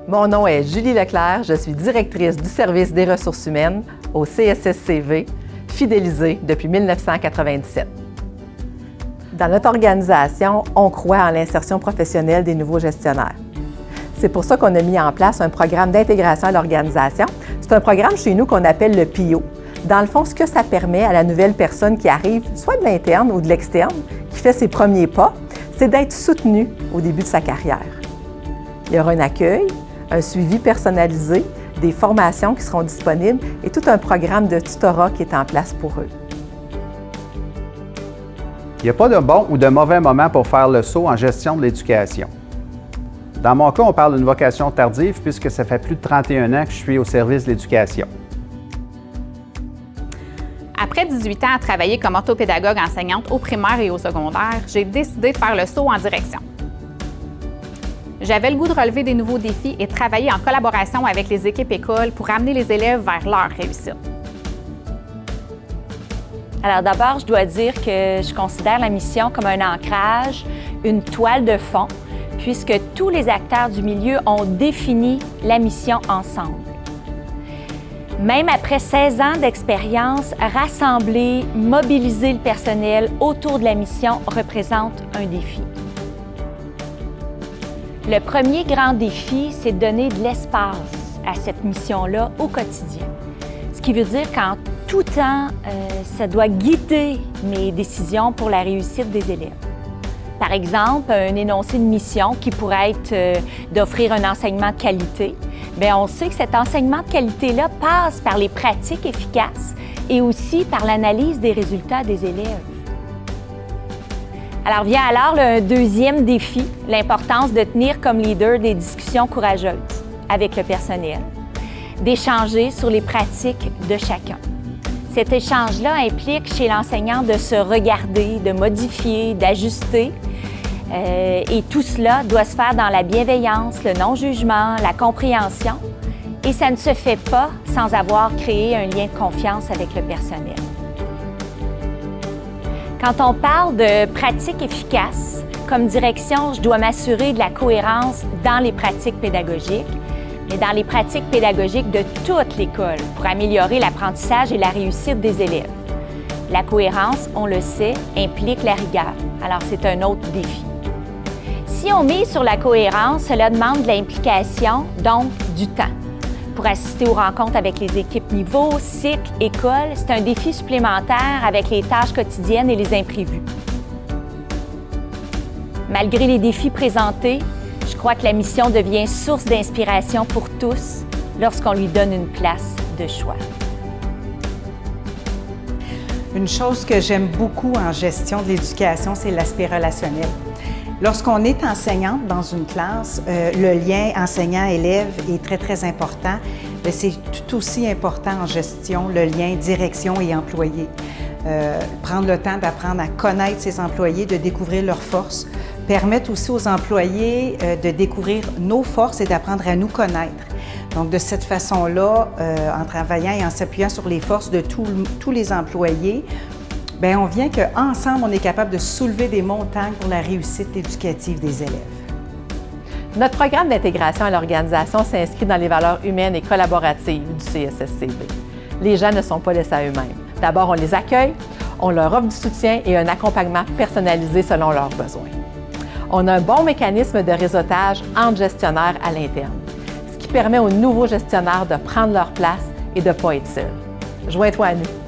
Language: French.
Mon nom est Julie Leclerc, je suis directrice du service des ressources humaines au CSSCV, fidélisée depuis 1997. Dans notre organisation, on croit en l'insertion professionnelle des nouveaux gestionnaires. C'est pour ça qu'on a mis en place un programme d'intégration à l'organisation. C'est un programme chez nous qu'on appelle le PIO. Dans le fond, ce que ça permet à la nouvelle personne qui arrive, soit de l'interne ou de l'externe, qui fait ses premiers pas, c'est d'être soutenue au début de sa carrière. Il y aura un accueil, un suivi personnalisé, des formations qui seront disponibles et tout un programme de tutorat qui est en place pour eux. Il n'y a pas de bon ou de mauvais moment pour faire le saut en gestion de l'éducation. Dans mon cas, on parle d'une vocation tardive puisque ça fait plus de 31 ans que je suis au service de l'éducation. Après 18 ans à travailler comme orthopédagogue enseignante au primaire et au secondaire, j'ai décidé de faire le saut en direction. J'avais le goût de relever des nouveaux défis et de travailler en collaboration avec les équipes écoles pour amener les élèves vers leur réussite. Alors d'abord, je dois dire que je considère la mission comme un ancrage, une toile de fond, puisque tous les acteurs du milieu ont défini la mission ensemble. Même après 16 ans d'expérience, rassembler, mobiliser le personnel autour de la mission représente un défi. Le premier grand défi, c'est de donner de l'espace à cette mission-là au quotidien. Ce qui veut dire qu'en tout temps, ça doit guider mes décisions pour la réussite des élèves. Par exemple, un énoncé de mission qui pourrait être d'offrir un enseignement de qualité. Bien, on sait que cet enseignement de qualité-là passe par les pratiques efficaces et aussi par l'analyse des résultats des élèves. Alors vient alors le deuxième défi, l'importance de tenir comme leader des discussions courageuses avec le personnel, d'échanger sur les pratiques de chacun. Cet échange-là implique chez l'enseignant de se regarder, de modifier, d'ajuster. Et tout cela doit se faire dans la bienveillance, le non-jugement, la compréhension. Et ça ne se fait pas sans avoir créé un lien de confiance avec le personnel. Quand on parle de pratiques efficaces, comme direction, je dois m'assurer de la cohérence dans les pratiques pédagogiques, mais dans les pratiques pédagogiques de toute l'école pour améliorer l'apprentissage et la réussite des élèves. La cohérence, on le sait, implique la rigueur. Alors, c'est un autre défi. Si on mise sur la cohérence, cela demande de l'implication, donc du temps. Pour assister aux rencontres avec les équipes niveau, cycle, école, c'est un défi supplémentaire avec les tâches quotidiennes et les imprévus. Malgré les défis présentés, je crois que la mission devient source d'inspiration pour tous lorsqu'on lui donne une place de choix. Une chose que j'aime beaucoup en gestion de l'éducation, c'est l'aspect relationnel. Lorsqu'on est enseignante dans une classe, le lien enseignant-élève est très, très important. Mais c'est tout aussi important en gestion, le lien direction et employé. Prendre le temps d'apprendre à connaître ses employés, de découvrir leurs forces, permettre aussi aux employés de découvrir nos forces et d'apprendre à nous connaître. Donc, de cette façon-là, en travaillant et en s'appuyant sur les forces de tous les employés, bien, on vient qu'ensemble, on est capable de soulever des montagnes pour la réussite éducative des élèves. Notre programme d'intégration à l'organisation s'inscrit dans les valeurs humaines et collaboratives du CSSCV. Les gens ne sont pas laissés à eux-mêmes. D'abord, on les accueille, on leur offre du soutien et un accompagnement personnalisé selon leurs besoins. On a un bon mécanisme de réseautage entre gestionnaires à l'interne, ce qui permet aux nouveaux gestionnaires de prendre leur place et de ne pas être seuls. Joins-toi à nous.